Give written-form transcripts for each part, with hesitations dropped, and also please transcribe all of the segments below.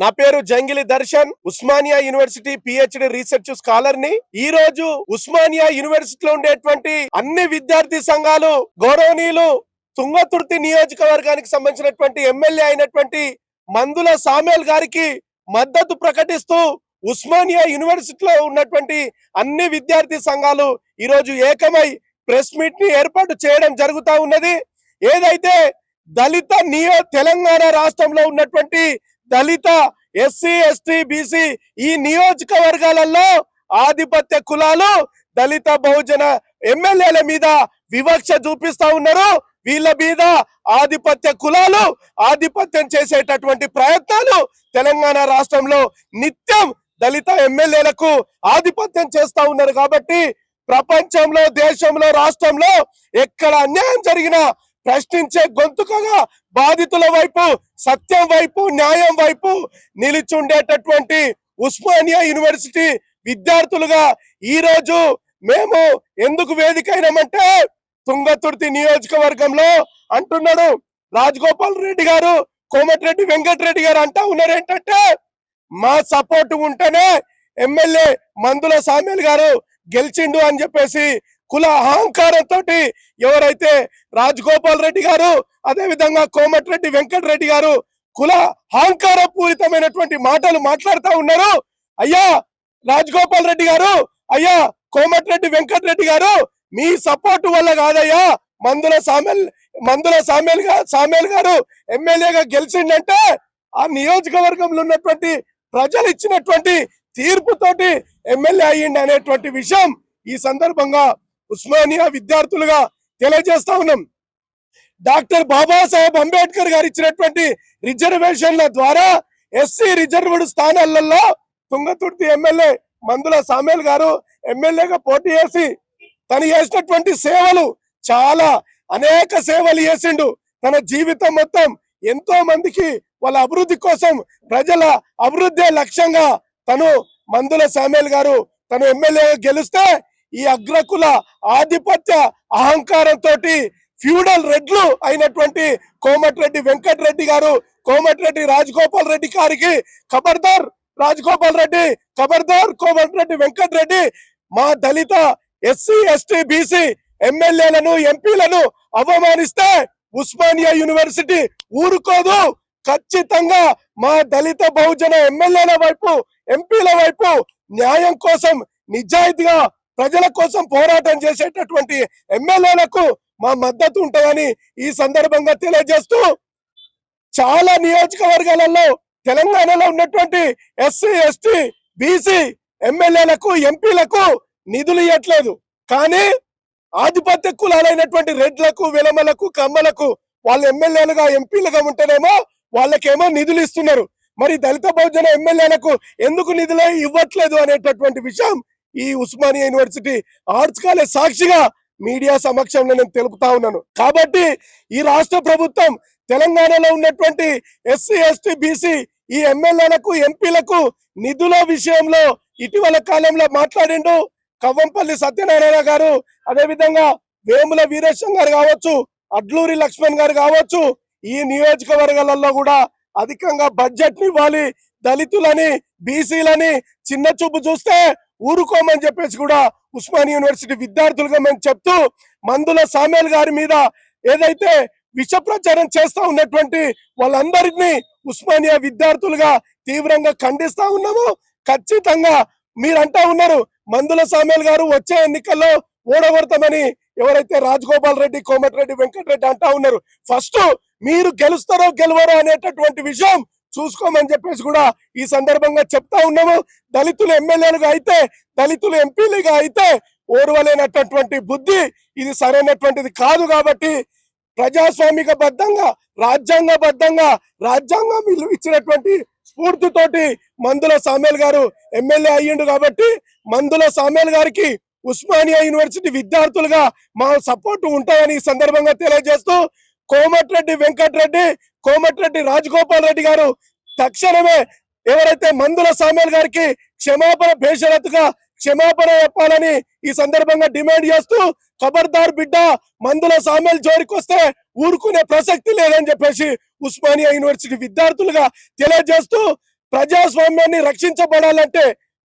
నా పేరు Jangili Darshan, Osmania university PhD research scholar ని. ఈ రోజు ఉస్మానియా యూనివర్సిటీలో ఉండేటువంటి అన్ని విద్యార్థి సంఘాలు గౌరవనీయులు తుంగతుర్తి నియోజకవర్గానికి సంబంధించినటువంటి ఎమ్మెల్యే అయినటువంటి మందుల సామ్యాల్ గారికి మద్దతు ప్రకటిస్తూ ఉస్మానియా యూనివర్సిటీలో ఉన్నటువంటి అన్ని విద్యార్థి సంఘాలు ఈ రోజు ఏకమై ప్రెస్ మీట్ ని ఏర్పాటు చేయడం జరుగుతా ఉన్నది. ఏదైతే దళిత తెలంగాణ రాష్ట్రంలో ఉన్నటువంటి దళిత ఎస్సీ ఎస్టీ బీసీ ఈ నియోజకవర్గాలలో ఆధిపత్య కులాలు దళిత బహుజన ఎమ్మెల్యేల మీద వివక్ష చూపిస్తా ఉన్నారు. వీళ్ళ మీద ఆధిపత్య కులాలు ఆధిపత్యం చేసేటటువంటి ప్రయత్నాలు తెలంగాణ రాష్ట్రంలో నిత్యం దళిత ఎమ్మెల్యేలకు ఆధిపత్యం చేస్తా ఉన్నారు. కాబట్టి ప్రపంచంలో, దేశంలో, రాష్ట్రంలో ఎక్కడ అన్యాయం జరిగినా ప్రశ్నించే గొంతుకగా బాధితుల వైపు, సత్యం వైపు, న్యాయం వైపు నిలిచుండేటటువంటి ఉస్మానియా యూనివర్సిటీ విద్యార్థులుగా ఈ రోజు మేము ఎందుకు వేదికైనామంటే, తుంగతుర్తి నియోజకవర్గంలో అంటున్నాడు రాజగోపాల్ రెడ్డి గారు, కోమటిరెడ్డి వెంకటరెడ్డి గారు అంటా ఉన్నారు ఏంటంటే, మా సపోర్ట్ ఉంటేనే ఎమ్మెల్యే మందుల సామ్యాల్ గారు గెలిచిండు అని చెప్పేసి కుల అహంకారంతో ఎవరైతే రాజగోపాల్ రెడ్డి గారు, అదే విధంగా కోమటిరెడ్డి వెంకటరెడ్డి గారు కుల అహంకార పూరితమైనటువంటి మాటలు మాట్లాడుతూ ఉన్నారు. అయ్యా రాజగోపాల్ రెడ్డి గారు, అయ్యా కోమటిరెడ్డి వెంకటరెడ్డి గారు, మీ సపోర్టు వల్ల కాదయ్యా మందుల సామ్యాల్ గారు ఎమ్మెల్యేగా గెలిచిండంటే ఆ నియోజకవర్గంలో ఉన్నటువంటి ప్రజలు ఇచ్చినటువంటి తీర్పుతోటి ఎమ్మెల్యే అయ్యింది అనేటువంటి విషయం ఈ సందర్భంగా ఉస్మానియా విద్యార్థులుగా తెలియజేస్తా ఉన్నాం. డాక్టర్ బాబాసాహెబ్ అంబేద్కర్ గారు ఇచ్చినటువంటి రిజర్వేషన్ల ద్వారా ఎస్సీ రిజర్వ్డ్ స్థానాలలో తుంగతుర్తి ఎమ్మెల్యే మందుల సామ్యాల్ గారు ఎమ్మెల్యేగా పోటీ చేసి తను చేసినటువంటి సేవలు, చాలా అనేక సేవలు చేసిండు. తన జీవితం మొత్తం ఎంతో మందికి వాళ్ళ అభివృద్ధి కోసం, ప్రజల అభివృద్ధి లక్ష్యంగా తను మందుల సామ్యాల్ గారు తను ఎమ్మెల్యేగా గెలిస్తే ఈ అగ్రకుల ఆధిపత్య అహంకారంతో ఫ్యూడల్ రెడ్లు అయినటువంటి కోమటిరెడ్డి వెంకటరెడ్డి గారు, కోమటిరెడ్డి రాజగోపాల్ రెడ్డి గారికి ఖబర్దార్ రాజగోపాల్ రెడ్డి, ఖబర్దార్ కోమటిరెడ్డి వెంకటరెడ్డి, మా దళిత ఎస్సీ ఎస్టీ బీసీ ఎమ్మెల్యేలను ఎంపీలను అవమానిస్తే ఉస్మానియా యూనివర్సిటీ ఊరుకోదు. ఖచ్చితంగా మా దళిత బహుజన ఎమ్మెల్యేల వైపు, ఎంపీల వైపు న్యాయం కోసం, నిజాయితీగా ప్రజల కోసం పోరాటం చేసేటటువంటి ఎమ్మెల్యేలకు మా మద్దతు ఉంటుందని ఈ సందర్భంగా తెలియజేస్తూ, చాలా నియోజకవర్గాలలో తెలంగాణలో ఉన్నటువంటి ఎస్సీ ఎస్టీ బీసీ ఎమ్మెల్యేలకు, ఎంపీలకు నిధులు ఇవ్వట్లేదు. కానీ ఆధిపత్య కులాలైనటువంటి రెడ్లకు, విలమలకు, కమ్మలకు వాళ్ళు ఎమ్మెల్యేలుగా, ఎంపీలుగా ఉంటేనేమో వాళ్ళకేమో నిధులు ఇస్తున్నారు. మరి దళిత బహుజన ఎమ్మెల్యేలకు ఎందుకు నిధులు ఇవ్వట్లేదు అనేటటువంటి విషయం ఈ ఉస్మానియా యూనివర్సిటీ ఆర్ట్స్ కాలేజ్ సాక్షిగా మీడియా సమక్షంలో నేను తెలుపుతా ఉన్నాను. కాబట్టి ఈ రాష్ట్ర ప్రభుత్వం తెలంగాణలో ఉన్నటువంటి ఎస్సీ ఎస్టీ బీసీ ఈ ఎమ్మెల్యేలకు, ఎంపీలకు నిధుల విషయంలో ఇటీవల కాలంలో మాట్లాడిండు కవ్వంపల్లి సత్యనారాయణ గారు, అదేవిధంగా వేముల వీరేశం గారు కావచ్చు, అడ్లూరి లక్ష్మణ్ గారు కావచ్చు. ఈ నియోజకవర్గాలలో కూడా అధికంగా బడ్జెట్ ని ఇవ్వాలి, దళితులని బీసీలని చిన్న చూపు చూస్తే ఊరుకోమని చెప్పేసి కూడా ఉస్మానియా యూనివర్సిటీ విద్యార్థులుగా మేము చెప్తూ, మందుల సామ్యాల్ గారి మీద ఏదైతే విష ప్రచారం చేస్తా ఉన్నటువంటి వాళ్ళందరినీ ఉస్మానియా విద్యార్థులుగా తీవ్రంగా ఖండిస్తా ఉన్నాము. ఖచ్చితంగా మీరంటా ఉన్నారు మందుల సామ్యాల్ గారు వచ్చే ఎన్నికల్లో ఓడగొడతామని, ఎవరైతే రాజగోపాల్ రెడ్డి, కోమటిరెడ్డి వెంకటరెడ్డి అంటా ఉన్నారు. ఫస్ట్ మీరు గెలుస్తారో గెలవరో అనేటటువంటి విషయం చూసుకోమని చెప్పేసి కూడా ఈ సందర్భంగా చెప్తా ఉన్నాము. దళితులు ఎమ్మెల్యేలుగా అయితే, దళితులు ఎంపీలుగా అయితే ఓర్వలేనటువంటి బుద్ధి ఇది సరైనటువంటిది కాదు. కాబట్టి ప్రజాస్వామిక బద్దంగా, రాజ్యాంగం ఇచ్చినటువంటి స్ఫూర్తితోటి మందుల సామ్యాల్ గారు ఎమ్మెల్యే అయ్యిండు. కాబట్టి మందుల సామ్యాల్ గారికి ఉస్మానియా యూనివర్సిటీ విద్యార్థులుగా మా సపోర్టు ఉంటాయని ఈ సందర్భంగా తెలియజేస్తూ, కోమటిరెడ్డి వెంకటరెడ్డి, కోమటిరెడ్డి రాజగోపాల్ రెడ్డి గారు తక్షణమే ఎవరైతే మందుల సామ్యాల్ గారికి బేషరతుగా క్షమాపణ చెప్పాలని ఈ సందర్భంగా డిమాండ్ చేస్తూ, ఖబర్దార్ బిడ్డ మందుల సామ్యాల్ జోలికి వస్తే ఊరుకునే ప్రసక్తి లేదని చెప్పేసి ఉస్మానియా యూనివర్సిటీ విద్యార్థులుగా తెలియజేస్తూ, ప్రజాస్వామ్యాన్ని రక్షించబడాలంటే,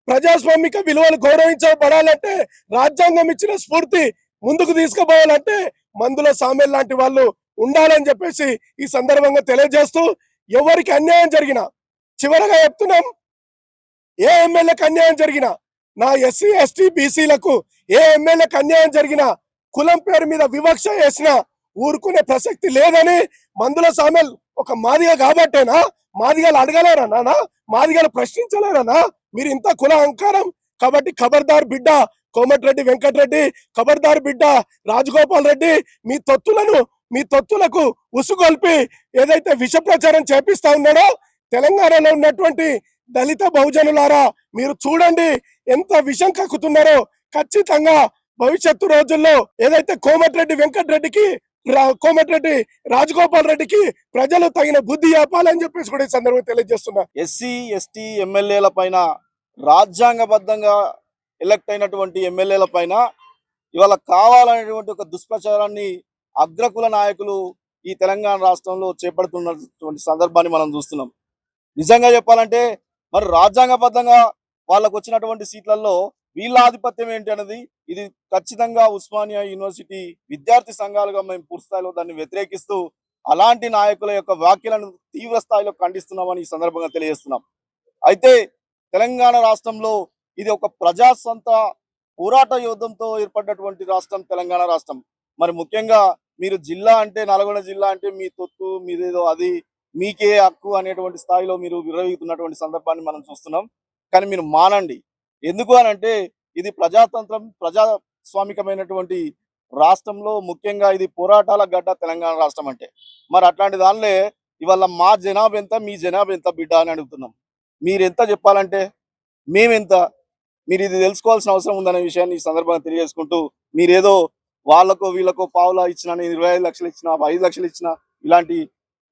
ప్రజాస్వామిక విలువలు గౌరవించబడాలంటే, రాజ్యాంగం ఇచ్చిన స్ఫూర్తి ముందుకు తీసుకుపోవాలంటే మందుల సామెల్ లాంటి వాళ్ళు ఉండాలని చెప్పేసి ఈ సందర్భంగా తెలియజేస్తూ, ఎవరికి అన్యాయం జరిగినా, చివరగా చెప్తున్నాం, ఏ ఎమ్మెల్యేకి అన్యాయం జరిగినా, నా ఎస్సీ ఎస్టీ బీసీలకు ఏ ఎమ్మెల్యేకి అన్యాయం జరిగినా, కులం పేరు మీద వివక్ష చేసినా ఊరుకునే ప్రసక్తి లేదని మందుల సామెల్ ఒక మాదిగ కాబట్టేనా? మాదిగలు అడగలేరా నానా? మాదిగలు ప్రశ్నించలేరనా? మీరు ఇంత కుల అహంకారం కాబట్టి ఖబర్దార్ బిడ్డ కోమటిరెడ్డి వెంకటరెడ్డి, ఖబర్దార్ బిడ్డ రాజగోపాల్ రెడ్డి, మీ తొత్తులకు ఉసుగొల్పి ఏదైతే విష ప్రచారం చేపిస్తా ఉన్నాడో, తెలంగాణలో ఉన్నటువంటి దళిత బహుజనులారా మీరు చూడండి ఎంత విషం కక్కుతున్నారో. ఖచ్చితంగా భవిష్యత్తు రోజుల్లో ఏదైతే కోమటిరెడ్డి వెంకటరెడ్డికి, కోమటిరెడ్డి రాజగోపాల్ రెడ్డికి ప్రజలు తగిన బుద్ధి చెప్పాలని చెప్పేసి కూడా ఈ సందర్భంగా తెలియజేస్తున్నా. ఎస్సీ ఎస్టీ ఎమ్మెల్యేల పైన, రాజ్యాంగబద్ధంగా ఎలక్ట్ అయినటువంటి ఎమ్మెల్యేల పైన ఇవాళ కావాలనేటువంటి ఒక దుష్ప్రచారాన్ని అగ్రకుల నాయకులు ఈ తెలంగాణ రాష్ట్రంలో చేపడుతున్నటువంటి సందర్భాన్ని మనం చూస్తున్నాం. నిజంగా చెప్పాలంటే మరి రాజ్యాంగబద్ధంగా వాళ్ళకు వచ్చినటువంటి సీట్లలో వీళ్ళ ఆధిపత్యం ఏంటి అనేది, ఇది ఖచ్చితంగా ఉస్మానియా యూనివర్సిటీ విద్యార్థి సంఘాలుగా మేము పూర్తి స్థాయిలో దాన్ని వ్యతిరేకిస్తూ అలాంటి నాయకుల యొక్క వ్యాఖ్యలను తీవ్ర స్థాయిలో ఖండిస్తున్నామని ఈ సందర్భంగా తెలియజేస్తున్నాం. అయితే తెలంగాణ రాష్ట్రంలో ఇది ఒక ప్రజాస్వంత పోరాట యోధంతో ఏర్పడినటువంటి రాష్ట్రం తెలంగాణ రాష్ట్రం. మరి ముఖ్యంగా మీరు జిల్లా అంటే, నల్గొండ జిల్లా అంటే మీ తొత్తు మీదేదో అది మీకే హక్కు అనేటువంటి స్థాయిలో మీరు విరవీగుతున్నటువంటి సందర్భాన్ని మనం చూస్తున్నాం. కానీ మీరు మానండి. ఎందుకు అని అంటే ఇది ప్రజాతంత్రం, ప్రజాస్వామికమైనటువంటి రాష్ట్రంలో ముఖ్యంగా ఇది పోరాటాల గడ్డ తెలంగాణ రాష్ట్రం అంటే. మరి అట్లాంటి దానిలో ఇవాళ మా జనాభా ఎంత, మీ జనాభా ఎంత బిడ్డ అని అడుగుతున్నాం. మీరెంత చెప్పాలంటే మేమెంత, మీరు ఇది తెలుసుకోవాల్సిన అవసరం ఉందనే విషయాన్ని ఈ సందర్భంగా తెలియజేసుకుంటూ, మీరేదో వాళ్ళకో వీళ్ళకో పావులా ఇచ్చినా, నేను 25 లక్షలు ఇచ్చినా, 5 లక్షలు ఇచ్చినా, ఇలాంటి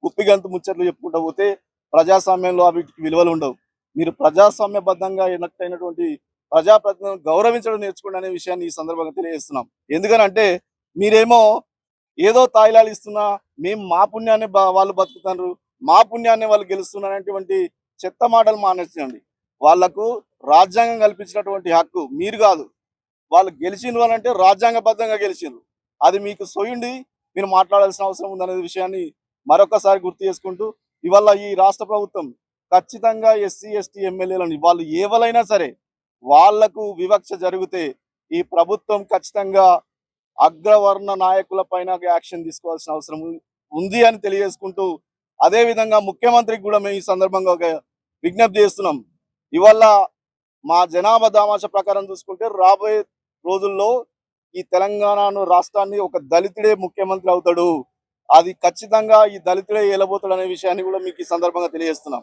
ఉప్పిగంతు ముచ్చట్లు చెప్పుకుంటూ పోతే ప్రజాస్వామ్యంలో వీటికి విలువలు ఉండవు. మీరు ప్రజాస్వామ్యబద్ధంగా ఎలక్ట్ అయినటువంటి ప్రజాప్రతినిధులను గౌరవించడం నేర్చుకోండి అనే విషయాన్ని ఈ సందర్భంగా తెలియజేస్తున్నాం. ఎందుకనంటే మీరేమో ఏదో తాయిలాలు ఇస్తున్నా, మేము మా పుణ్యాన్ని వాళ్ళు బతుకుతున్నారు, మా పుణ్యాన్ని వాళ్ళు గెలుస్తున్నారు అనేటువంటి చెత్త మాటలు మానేసిందండి. వాళ్లకు రాజ్యాంగం కల్పించినటువంటి హక్కు మీరు కాదు, వాళ్ళు గెలిచిండ్రు అని అంటే రాజ్యాంగబద్ధంగా గెలిచిండ్రు. అది మీకు సొయ్యండి, మీరు మాట్లాడాల్సిన అవసరం ఉందనే విషయాన్ని మరొకసారి గుర్తు చేసుకుంటూ, ఇవాళ ఈ రాష్ట్ర ప్రభుత్వం ఖచ్చితంగా ఎస్సీ ఎస్టీ ఎమ్మెల్యేలను వాళ్ళు ఏవలైనా సరే వాళ్లకు వివక్ష జరిగితే ఈ ప్రభుత్వం ఖచ్చితంగా అగ్రవర్ణ నాయకుల పైన యాక్షన్ తీసుకోవాల్సిన అవసరం ఉంది అని తెలియజేసుకుంటూ, అదే విధంగా ముఖ్యమంత్రికి కూడా మేము ఈ సందర్భంగా ఒక విజ్ఞప్తి చేస్తున్నాం. ఇవాళ మా జనాభా దామాష ప్రకారం చూసుకుంటే రాబోయే రోజుల్లో ఈ తెలంగాణ రాష్ట్రాన్ని ఒక దళితుడే ముఖ్యమంత్రి అవుతాడు, అది ఖచ్చితంగా ఈ దళితుడే ఏలబోతాడు అనే విషయాన్ని కూడా మీకు ఈ సందర్భంగా తెలియజేస్తున్నాం.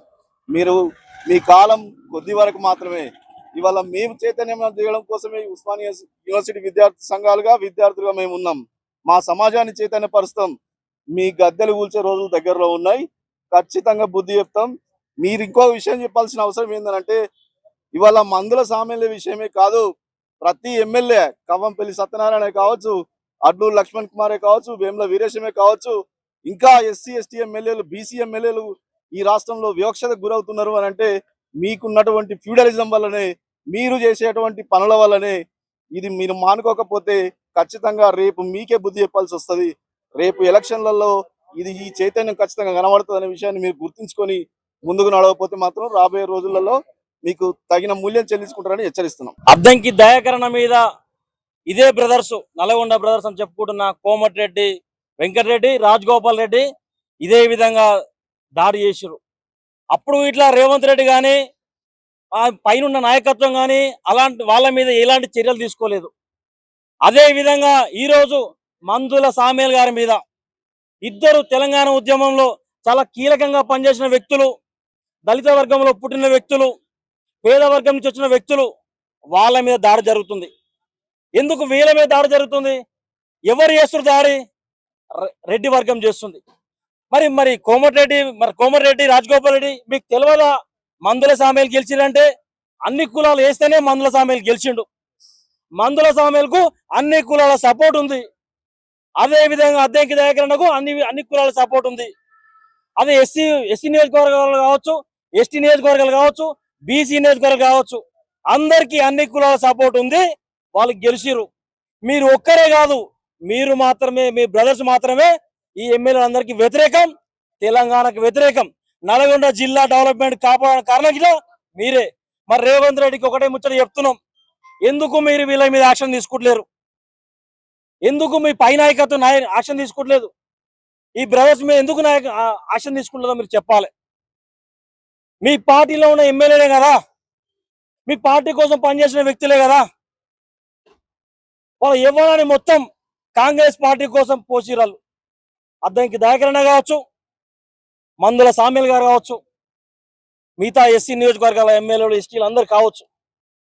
మీరు మీ కాలం కొద్ది వరకు మాత్రమే. ఇవాళ మేము చైతన్యం చేయడం కోసమే ఉస్మానియా యూనివర్సిటీ విద్యార్థి సంఘాలుగా, విద్యార్థులుగా మేము ఉన్నాం. మా సమాజాన్ని చైతన్యపరుస్తాం. మీ గద్దెలు కూల్చే రోజులు దగ్గరలో ఉన్నాయి, ఖచ్చితంగా బుద్ధి చెప్తాం. మీరు ఇంకో విషయం చెప్పాల్సిన అవసరం ఏంటంటే, ఇవాళ మందుల సామాన్య విషయమే కాదు, ప్రతి ఎమ్మెల్యే కవ్వంపల్లి సత్యనారాయణ కావచ్చు, అడ్లూరు లక్ష్మణ్ కుమారే కావచ్చు, వేముల వీరేశమే కావచ్చు, ఇంకా ఎస్సీ ఎస్టీ ఎమ్మెల్యేలు, బీసీ ఎమ్మెల్యేలు ఈ రాష్ట్రంలో వివక్షతకు గురవుతున్నారు అని అంటే మీకున్నటువంటి ఫ్యూడలిజం వల్లనే, మీరు చేసేటువంటి పనుల వల్లనే. ఇది మీరు మానుకోకపోతే ఖచ్చితంగా రేపు మీకే బుద్ధి చెప్పాల్సి వస్తుంది. రేపు ఎలక్షన్లలో ఇది ఈ చైతన్యం ఖచ్చితంగా కనబడుతుంది అనే విషయాన్ని మీరు గుర్తుంచుకొని ముందుకు నడవకపోతే మాత్రం రాబోయే రోజులలో మీకు తగిన మూల్యం చెల్లించుకుంటారని హెచ్చరిస్తున్నాం. అద్దంకి దయాకరణ మీద ఇదే బ్రదర్స్, నల్గొండ బ్రదర్స్ అని చెప్పుకుంటున్న కోమటిరెడ్డి వెంకటరెడ్డి, రాజగోపాల్ రెడ్డి ఇదే విధంగా దాడి చేసిరు. అప్పుడు ఇట్లా రేవంత్ రెడ్డి కానీ పైన నాయకత్వం కానీ అలాంటి వాళ్ళ మీద ఎలాంటి చర్యలు తీసుకోలేదు. అదే విధంగా ఈరోజు మందుల సామేల్ గారి మీద, ఇద్దరు తెలంగాణ ఉద్యమంలో చాలా కీలకంగా పనిచేసిన వ్యక్తులు, దళిత వర్గంలో పుట్టిన వ్యక్తులు, పేద వర్గం నుంచి వచ్చిన వ్యక్తులు, వాళ్ళ మీద దాడి జరుగుతుంది. ఎందుకు వీళ్ళ మీద దాడి జరుగుతుంది? ఎవరు చేస్తున్నారు దాడి? రెడ్డి వర్గం చేస్తుంది. మరి కోమటిరెడ్డి రాజగోపాల్ రెడ్డి మీకు తెలియదా? మందుల సామేలు గెలిచిరంటే అన్ని కులాలు వేస్తేనే మందుల సామేలు గెలిచిండు. మందుల సామేలకు అన్ని కులాల సపోర్ట్ ఉంది. అదే విధంగా అద్దంకి దయాకరణకు అన్ని కులాల సపోర్ట్ ఉంది. అదే ఎస్సీ నియోజకవర్గాలు కావచ్చు, ఎస్టీ నియోజకవర్గాలు కావచ్చు, బీసీ నియోజకవర్గాలు కావచ్చు, అందరికీ అన్ని కులాల సపోర్ట్ ఉంది. వాళ్ళు గెలిచిరు. మీరు ఒక్కరే కాదు, మీరు మాత్రమే, మీ బ్రదర్స్ మాత్రమే ఈ ఎమ్మెల్యే అందరికీ వ్యతిరేకం, తెలంగాణకు వ్యతిరేకం. నల్గొండ జిల్లా డెవలప్మెంట్ కాపాడడానికి కారణం కూడా మీరే. మరి రేవంత్ రెడ్డికి ఒకటే ముచ్చట చెప్తున్నాం, ఎందుకు మీరు వీళ్ళ మీద యాక్షన్ తీసుకుంటలేరు? ఎందుకు మీ పై నాయకత్వం యాక్షన్ తీసుకోవట్లేదు? ఈ బ్రదర్స్ మీద ఎందుకు యాక్షన్ తీసుకుంటుందో మీరు చెప్పాలి. మీ పార్టీలో ఉన్న ఎమ్మెల్యేలే కదా, మీ పార్టీ కోసం పనిచేసిన వ్యక్తులే కదా. వాళ్ళు ఇవ్వాలని మొత్తం కాంగ్రెస్ పార్టీ కోసం పోసిరాలు. అద్దంకి దయాకరణ కావచ్చు, మందుల సామ్యుల్ గారు కావచ్చు, మిగతా ఎస్సీ నియోజకవర్గాల ఎమ్మెల్యేలు, ఎస్టీలు అందరు కావచ్చు,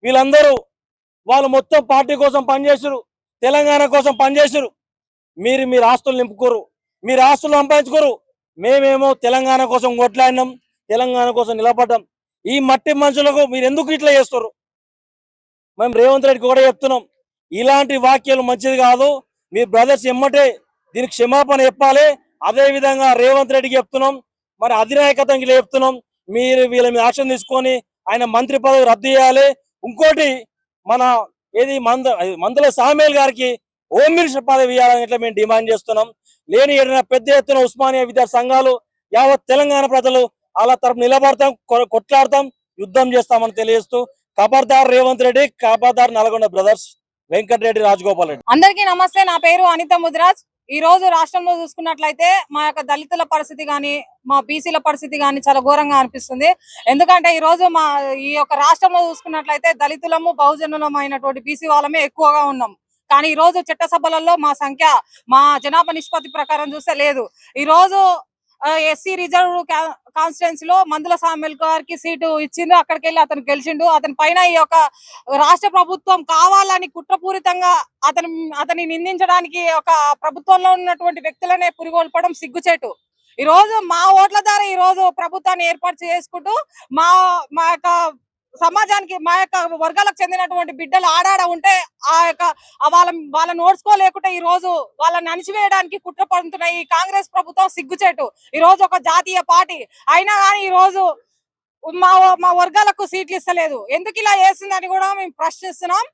వీళ్ళందరూ వాళ్ళు మొత్తం పార్టీ కోసం పనిచేసారు, తెలంగాణ కోసం పనిచేసారు. మీరు మీ ఆస్తులు నింపుకోరు, మీరు ఆస్తులు సంపాదించుకోరు. మేమేమో తెలంగాణ కోసం కొట్లాడినాం, తెలంగాణ కోసం నిలబడ్డాం. ఈ మట్టి మనుషులకు మీరు ఎందుకు ఇట్లా చేస్తారు? మేము రేవంత్ రెడ్డికి కూడా చెప్తున్నాం, ఇలాంటి వాక్యాలు మంచిది కాదు. మీ బ్రదర్స్ ఎమ్మటే దీనికి క్షమాపణ చెప్పాలి. అదే విధంగా రేవంత్ రెడ్డికి చెప్తున్నాం, మరి అధినాయకత్వంకి చెప్తున్నాం, మీరు వీళ్ళ మీద యాక్షన్ తీసుకొని ఆయన మంత్రి పదవి రద్దు చేయాలి. ఇంకోటి మన మందుల సామేల్ గారికి హోమ్ మినిస్టర్ పదవి ఇవ్వాలని ఇట్లా మేము డిమాండ్ చేస్తున్నాం. లేని ఏదైనా పెద్ద ఎత్తున ఉస్మానియా విద్యార్థి సంఘాలు, యావత్ తెలంగాణ ప్రజలు అలా తరపు నిలబడతాం, కొట్లాడతాం, యుద్ధం చేస్తామని తెలియజేస్తూ ఖబర్దార్ రేవంత్ రెడ్డి, ఖబర్దార్ నల్గొండ బ్రదర్స్, వెంకటరెడ్డి, రాజగోపాల్ రెడ్డి. అందరికీ నమస్తే. నా పేరు అనిత ముదిరాజ్. ఈ రోజు రాష్ట్రంలో చూసుకున్నట్లయితే మా యొక్క దళితుల పరిస్థితి గాని, మా బీసీల పరిస్థితి గాని చాలా ఘోరంగా అనిపిస్తుంది. ఎందుకంటే ఈ రోజు ఈ యొక్క రాష్ట్రంలో చూసుకున్నట్లయితే దళితులము, బహుజనులమైనటువంటి బీసీ వాళ్ళమే ఎక్కువగా ఉన్నాం. కానీ ఈ రోజు చట్టసభలలో మా సంఖ్య, మా జనాభా నిష్పత్తి ప్రకారం చూస్తే లేదు. ఈ రోజు ఎస్సీ రిజర్వ్ కాన్స్టిట్యున్సీలో మందుల సామ్యుల్ గారికి సీటు ఇచ్చిండు. అక్కడికి వెళ్ళి అతను గెలిచిండు. అతని పైన ఈ యొక్క రాష్ట్ర ప్రభుత్వం కావాలని కుట్రపూరితంగా అతని నిందించడానికి ఒక ప్రభుత్వంలో ఉన్నటువంటి వ్యక్తులనే పురిగొల్పడం సిగ్గుచేటు. ఈ రోజు మా ఓట్ల ద్వారా ఈ రోజు ప్రభుత్వాన్ని ఏర్పాటు చేసుకుంటూ మా యొక్క సమాజానికి, మా యొక్క వర్గాలకు చెందినటువంటి బిడ్డలు ఆడాడ ఉంటే ఆ యొక్క వాళ్ళని ఓడ్చుకోలేకుంటే ఈ రోజు వాళ్ళని అణిచివేయడానికి కుట్ర పడుతున్న ఈ కాంగ్రెస్ ప్రభుత్వం సిగ్గుచేటు. ఈ రోజు ఒక జాతీయ పార్టీ అయినా కానీ ఈ రోజు మా వర్గాలకు సీట్లు ఇస్తలేదు. ఎందుకు ఇలా చేసిందని కూడా మేము ప్రశ్నిస్తున్నాం.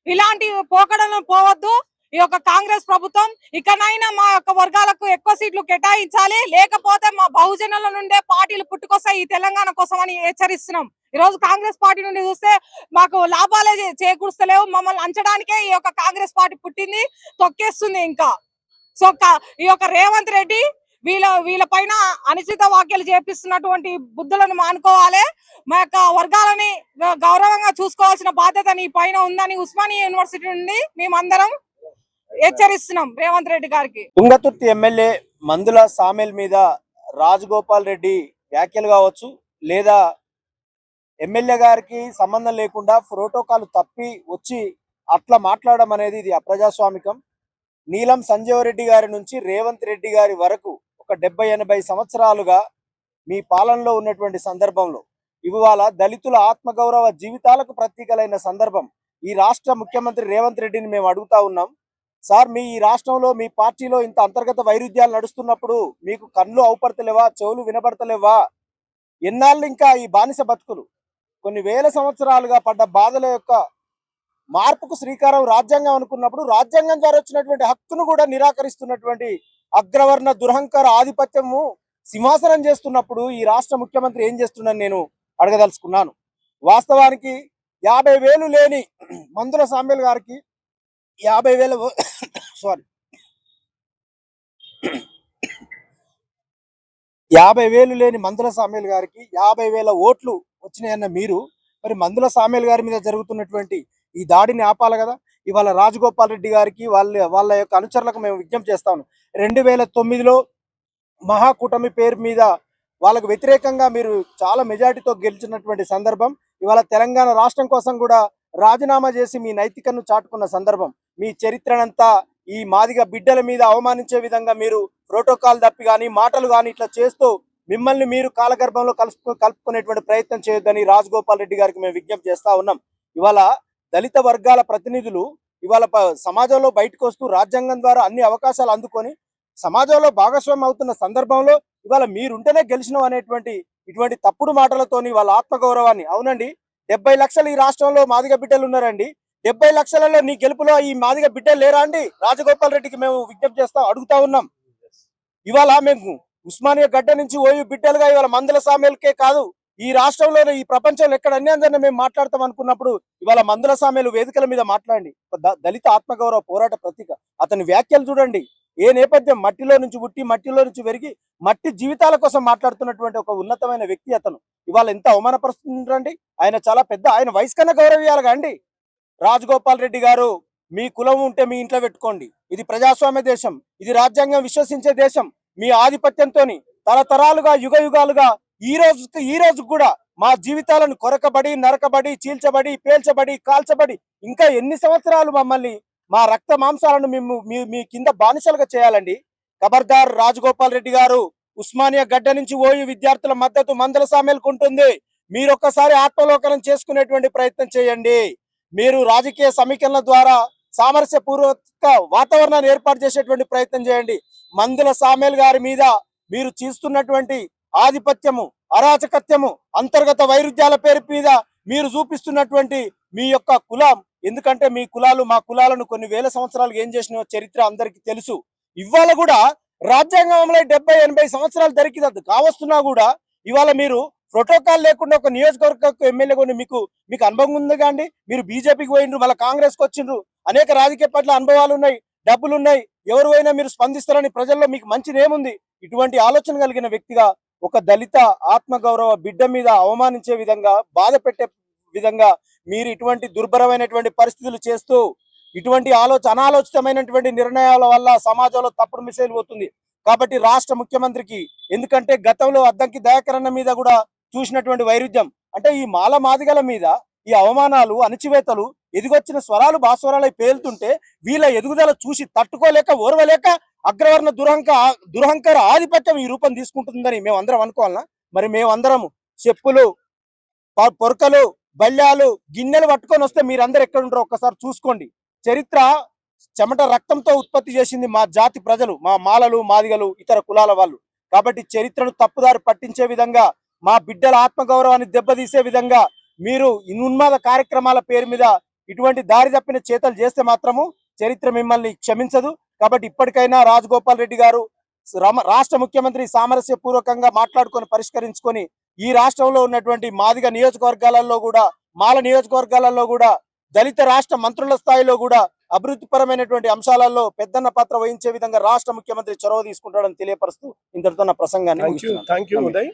ఇలాంటి పోకడలను పోవద్దు ఈ యొక్క కాంగ్రెస్ ప్రభుత్వం. ఇకనైనా మా యొక్క వర్గాలకు ఎక్కువ సీట్లు కేటాయించాలి, లేకపోతే మా బహుజనుల నుండే పార్టీలు పుట్టుకొస్తాయి ఈ తెలంగాణ కోసం అని హెచ్చరిస్తున్నాం. ఈ రోజు కాంగ్రెస్ పార్టీ నుండి చూస్తే మాకు లాభాలే చేకూరుస్తలేవు. మమ్మల్ని అంచడానికే ఈ యొక్క కాంగ్రెస్ పార్టీ పుట్టింది, తొక్కేస్తుంది ఇంకా. సో ఈ యొక్క రేవంత్ రెడ్డి వీళ్ళ పైన అనుచిత వ్యాఖ్యలు చేపిస్తున్నటువంటి బుద్ధులను మానుకోవాలి. మా యొక్క వర్గాలని గౌరవంగా చూసుకోవాల్సిన బాధ్యత నీ పైన ఉందని ఉస్మానియా యూనివర్సిటీ నుండి మేమందరం హెచ్చరిస్తున్నాం రేవంత్ రెడ్డి గారికి. తుంగతుర్తి ఎమ్మెల్యే మందుల సామేల్ మీద రాజగోపాల్ రెడ్డి వ్యాఖ్యలు కావచ్చు, లేదా ఎమ్మెల్యే గారికి సంబంధం లేకుండా ప్రోటోకాల్ తప్పి వచ్చి అట్లా మాట్లాడడం అనేది ఇది అప్రజాస్వామికం. నీలం సంజీవరెడ్డి గారి నుంచి రేవంత్ రెడ్డి గారి వరకు ఒక 70-80 సంవత్సరాలుగా మీ పాలనలో ఉన్నటువంటి సందర్భంలో ఇవాళ దళితుల ఆత్మగౌరవ జీవితాలకు ప్రతీకలైన సందర్భం. ఈ రాష్ట్ర ముఖ్యమంత్రి రేవంత్ రెడ్డిని మేము అడుగుతా ఉన్నాం, సార్ మీ ఈ రాష్ట్రంలో మీ పార్టీలో ఇంత అంతర్గత వైరుధ్యాలు నడుస్తున్నప్పుడు మీకు కళ్ళు అవుపడతలేవా, చెవులు వినబడతలేవా? ఎన్నాళ్ళు ఇంకా ఈ బానిస బతుకులు? కొన్ని వేల సంవత్సరాలుగా పడ్డ బాధల యొక్క మార్పుకు శ్రీకారం రాజ్యాంగం అనుకున్నప్పుడు రాజ్యాంగం ద్వారా వచ్చినటువంటి హక్కును కూడా నిరాకరిస్తున్నటువంటి అగ్రవర్ణ దురహంకార ఆధిపత్యము సింహాసనం చేస్తున్నప్పుడు ఈ రాష్ట్ర ముఖ్యమంత్రి ఏం చేస్తున్నాను నేను అడగదలుచుకున్నాను. వాస్తవానికి 50,000 లేని మందుల సామ్యుల్ గారికి 50,000 సారీ 50,000 లేని మందుల సామ్యుల్ గారికి 50,000 ఓట్లు వచ్చినాయన్న మీరు మరి మందుల సామ్యుల్ గారి మీద జరుగుతున్నటువంటి ఈ దాడిని ఆపాలి కదా. ఇవాళ రాజగోపాల్ రెడ్డి గారికి వాళ్ళ యొక్క అనుచరులకు మేము విజ్ఞప్తి చేస్తాము, 2009లో మహాకూటమి పేరు మీద వాళ్ళకు వ్యతిరేకంగా మీరు చాలా మెజారిటీతో గెలిచినటువంటి సందర్భం. ఇవాళ తెలంగాణ రాష్ట్రం కోసం కూడా రాజీనామా చేసి మీ నైతికను చాటుకున్న సందర్భం. మీ చరిత్రనంతా ఈ మాదిగ బిడ్డల మీద అవమానించే విధంగా మీరు ప్రోటోకాల్ తప్పి కానీ మాటలు కానీ ఇట్లా చేస్తూ మిమ్మల్ని మీరు కాలగర్భంలో కలుపుకునేటువంటి ప్రయత్నం చేయొద్దని రాజగోపాల్ రెడ్డి గారికి మేము విజ్ఞప్తి చేస్తా ఉన్నాం. ఇవాళ దళిత వర్గాల ప్రతినిధులు ఇవాళ సమాజంలో బయటకు వస్తూ రాజ్యాంగం ద్వారా అన్ని అవకాశాలు అందుకొని సమాజంలో భాగస్వామ్యం అవుతున్న సందర్భంలో ఇవాళ మీరుంటేనే గెలిచినాం అనేటువంటి ఇటువంటి తప్పుడు మాటలతోని వాళ్ళ ఆత్మగౌరవాన్ని, అవునండి 70 లక్షలు ఈ రాష్ట్రంలో మాదిగ బిడ్డలు ఉన్నారండి, 70 లక్షలలో నీ గెలుపులో ఈ మాదిగ బిడ్డలు లేరా అండి? రాజగోపాల్ రెడ్డికి మేము విజ్ఞప్తి అడుగుతా ఉన్నాం. ఇవాళ మేము ఉస్మానియా గడ్డ నుంచి ఓయూ బిడ్డలుగా ఇవాళ మందుల సామెలకే కాదు, ఈ రాష్ట్రంలోనే ఈ ప్రపంచంలో ఎక్కడ అన్యాన్ని మేము మాట్లాడతాం అనుకున్నప్పుడు ఇవాళ మందుల సామెలు వేదికల మీద మాట్లాడండి. దళిత ఆత్మగౌరవ పోరాట ప్రతీక. అతని వ్యాఖ్యలు చూడండి, ఏ నేపథ్యం, మట్టిలో నుంచి పుట్టి మట్టిలో నుంచి పెరిగి మట్టి జీవితాల కోసం మాట్లాడుతున్నటువంటి ఒక ఉన్నతమైన వ్యక్తి అతను. ఇవాళ ఎంత అవమానపరుస్తుందండి. ఆయన చాలా పెద్ద, ఆయన వయసు కన్నా గౌరవియాలిగా అండి. రాజగోపాల్ రెడ్డి గారు, మీ కులం ఉంటే మీ ఇంట్లో పెట్టుకోండి. ఇది ప్రజాస్వామ్య దేశం, ఇది రాజ్యాంగం విశ్వసించే దేశం. మీ ఆధిపత్యంతోని తరతరాలుగా యుగ యుగాలుగా ఈ రోజు కూడా మా జీవితాలను కొరకబడి, నరకబడి, చీల్చబడి, పేల్చబడి, కాల్చబడి ఇంకా ఎన్ని సంవత్సరాలు మమ్మల్ని, మా రక్త మాంసాలను మేము మీ కింద బానిసలుగా చేయాలండి. ఖబర్దార్ రాజగోపాల్ రెడ్డి గారు, ఉస్మానియా గడ్డ నుంచి ఓయూ విద్యార్థుల మద్దతు మందల సామెలకు ఉంటుంది. మీరు ఒక్కసారి ఆత్మలోకనం చేసుకునేటువంటి ప్రయత్నం చేయండి. మీరు రాజకీయ సమీకరణల ద్వారా సామరస్యపూర్వక వాతావరణాన్ని ఏర్పాటు చేసేటువంటి ప్రయత్నం చేయండి. మందుల సామెల్ గారి మీద మీరు చేస్తున్నటువంటి ఆధిపత్యము, అరాచకత్యము, అంతర్గత వైరుధ్యాల పేరు మీద మీరు చూపిస్తున్నటువంటి మీ యొక్క కులం, ఎందుకంటే మీ కులాలు మా కులాలను కొన్ని వేల సంవత్సరాలు ఏం చేసిన చరిత్ర అందరికీ తెలుసు. ఇవాళ కూడా రాజ్యాంగంలో 70-80 సంవత్సరాలు దొరికినది కావస్తున్నా కూడా ఇవాళ మీరు ప్రోటోకాల్ లేకుండా ఒక నియోజకవర్గ ఎమ్మెల్యే కొని మీకు అనుభవం ఉంది కాండి. మీరు బీజేపీకి పోయిండ్రు, మళ్ళీ కాంగ్రెస్కి వచ్చిండ్రు, అనేక రాజకీయ పట్ల అనుభవాలు ఉన్నాయి, డబ్బులు ఉన్నాయి, ఎవరు అయినా మీరు స్పందిస్తారని ప్రజల్లో మీకు మంచి నేముంది. ఇటువంటి ఆలోచన కలిగిన వ్యక్తిగా ఒక దళిత ఆత్మగౌరవ బిడ్డ మీద అవమానించే విధంగా, బాధ పెట్టే విధంగా మీరు ఇటువంటి దుర్భరమైనటువంటి పరిస్థితులు చేస్తూ ఇటువంటి అనాలోచితమైనటువంటి నిర్ణయాల వల్ల సమాజంలో తప్పుడు మెసేజ్ పోతుంది. కాబట్టి రాష్ట్ర ముఖ్యమంత్రికి, ఎందుకంటే గతంలో అద్దంకి దయాకరణ మీద కూడా చూసినటువంటి వైరుధ్యం, అంటే ఈ మాల మాదిగల మీద ఈ అవమానాలు, అణచివేతలు, ఎదిగొచ్చిన స్వరాలు భాస్వరాలై పేలుతుంటే వీళ్ళ ఎదుగుదల చూసి తట్టుకోలేక, ఓర్వలేక అగ్రవర్ణ దురహంకార ఆధిపత్యం ఈ రూపం తీసుకుంటుందని మేమందరం అనుకోవాలనా? మరి మేమందరము చెప్పులు, పొరకలు, బల్యాలు, గిన్నెలు పట్టుకొని వస్తే మీరందరూ ఎక్కడుంటారో ఒక్కసారి చూసుకోండి. చరిత్ర చెమట రక్తంతో ఉత్పత్తి చేసింది మా జాతి ప్రజలు, మా మాలలు, మాదిగలు, ఇతర కులాల వాళ్ళు. కాబట్టి చరిత్రను తప్పుదారి పట్టించే విధంగా, మా బిడ్డల ఆత్మగౌరవాన్ని దెబ్బతీసే విధంగా మీరు ఉన్మాద కార్యక్రమాల పేరు మీద ఇటువంటి దారి తప్పిన చేతలు చేస్తే మాత్రము చరిత్ర మిమ్మల్ని క్షమించదు. కాబట్టి ఇప్పటికైనా రాజగోపాల్ రెడ్డి గారు, రాష్ట్ర ముఖ్యమంత్రి సామరస్యపూర్వకంగా మాట్లాడుకొని పరిష్కరించుకొని ఈ రాష్ట్రంలో ఉన్నటువంటి మాదిగ నియోజకవర్గాలలో కూడా, మాల నియోజకవర్గాలలో కూడా, దళిత రాష్ట్ర మంత్రుల స్థాయిలో కూడా అభివృద్ధి పరమైనటువంటి అంశాలలో పెద్దన్న పాత్ర వహించే విధంగా రాష్ట్ర ముఖ్యమంత్రి చొరవ తీసుకుంటాడని తెలియపరుస్తూ ఇంతటితో నా ప్రసంగాన్ని థ్యాంక్ యూ ఉదయ్.